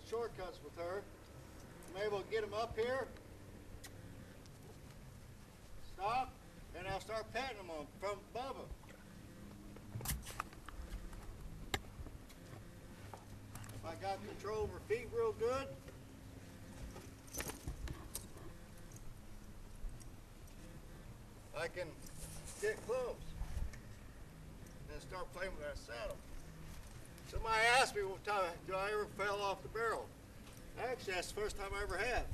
shortcuts with her. I'm able to get them up here, stop, and I'll start patting them on from above them. If I got control of her feet real good, I can get close and start playing with that saddle. Somebody asked me one time, do I ever fell off the barrel? Actually, that's the first time I ever have.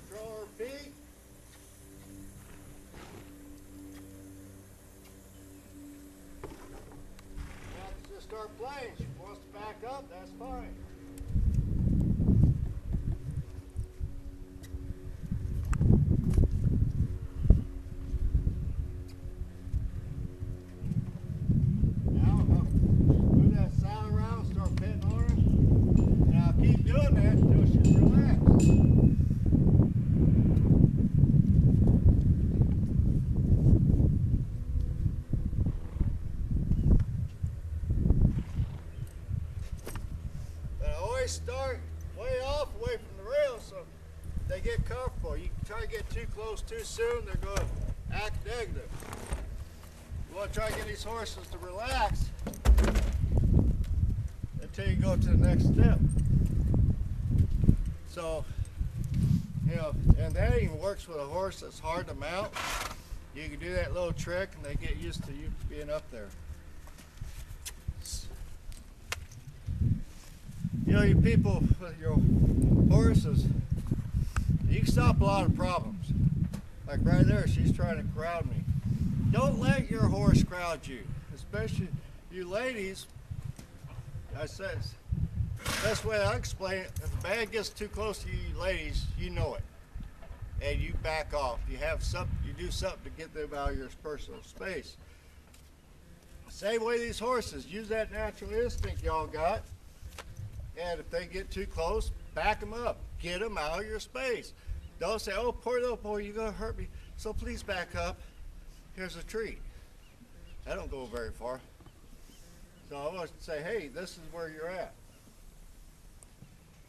Control her feet. Now just start playing. She wants to back up, that's fine. Now I'll move that saddle around, start petting on her. And I'll keep doing that until she's relaxed. Start way off away from the rail so they get comfortable. You try to get too close too soon, they're going to act negative. You want to try to get these horses to relax until you go to the next step. So, you know, and that even works with a horse that's hard to mount. You can do that little trick and they get used to you being up there. You know, you people with your horses, you can stop a lot of problems. Like right there, she's trying to crowd me. Don't let your horse crowd you, especially you ladies. I said, best way I explain it, if a man gets too close to you ladies, you know it. And you back off. You have something, you do something to get them out of your personal space. Same way these horses, use that natural instinct y'all got. And if they get too close, back them up. Get them out of your space. Don't say, oh, poor little boy, you're going to hurt me, so please back up. Here's a treat. That don't go very far. So I want to say, hey, this is where you're at.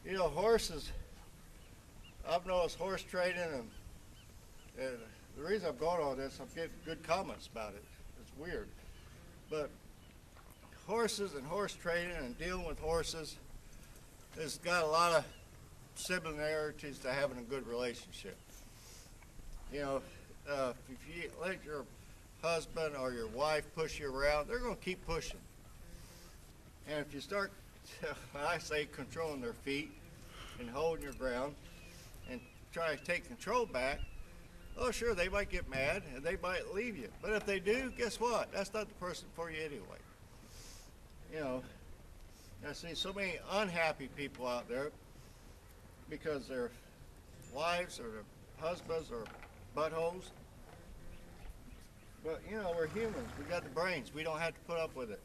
You know, horses, I've noticed horse training, and the reason I'm going on this, I'm getting good comments about it. It's weird. But horses and horse training and dealing with horses, it's got a lot of similarities to having a good relationship. You know, if you let your husband or your wife push you around, they're going to keep pushing. And if you start, I say, controlling their feet and holding your ground and try to take control back, oh sure, they might get mad and they might leave you. But if they do, guess what? That's not the person for you anyway. You know, I see so many unhappy people out there because their wives or their husbands are buttholes. But, you know, we're humans. We got the brains. We don't have to put up with it.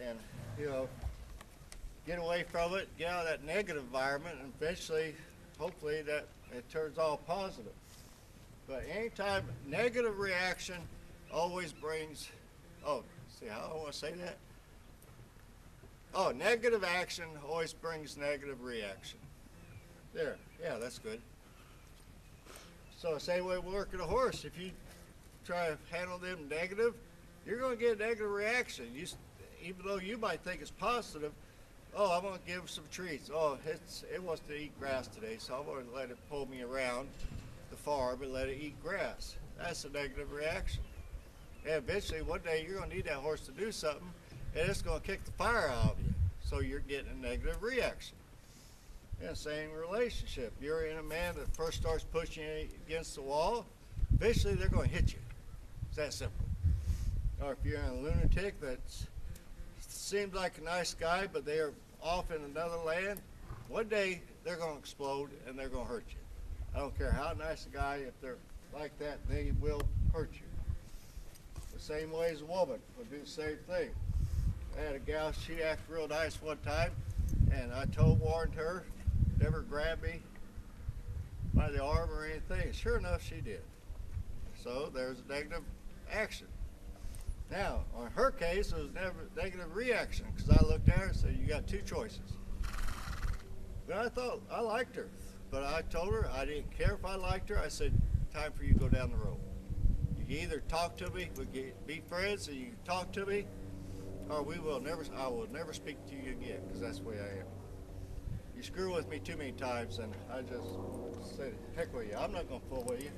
And, you know, get away from it, get out of that negative environment, and eventually, hopefully, that it turns all positive. But anytime negative reaction always brings, oh, see how I want to say that? Oh, negative action always brings negative reaction. There, yeah, that's good. So same way we work at a horse. If you try to handle them negative, you're going to get a negative reaction. Even though you might think it's positive, oh, I'm going to give some treats. Oh, it wants to eat grass today, so I'm going to let it pull me around the farm and let it eat grass. That's a negative reaction. And eventually, one day, you're going to need that horse to do something, and it's going to kick the fire out of you. So you're getting a negative reaction. And same relationship. You're in a man that first starts pushing you against the wall, eventually they're going to hit you. It's that simple. Or if you're in a lunatic that seems like a nice guy, but they are off in another land, one day they're going to explode and they're going to hurt you. I don't care how nice a guy, if they're like that, they will hurt you. The same way as a woman will do the same thing. I had a gal, she acted real nice one time, and I warned her, never grab me by the arm or anything. Sure enough, she did. So there's a negative action. Now, on her case, it was never negative reaction, because I looked at her and said, you got two choices. But I thought, I liked her. But I told her I didn't care if I liked her. I said, time for you to go down the road. You can either talk to me, we can be friends, and you can talk to me, or I will never speak to you again, because that's the way I am. You screw with me too many times, and I just said, heck with you, I'm not going to fool with you.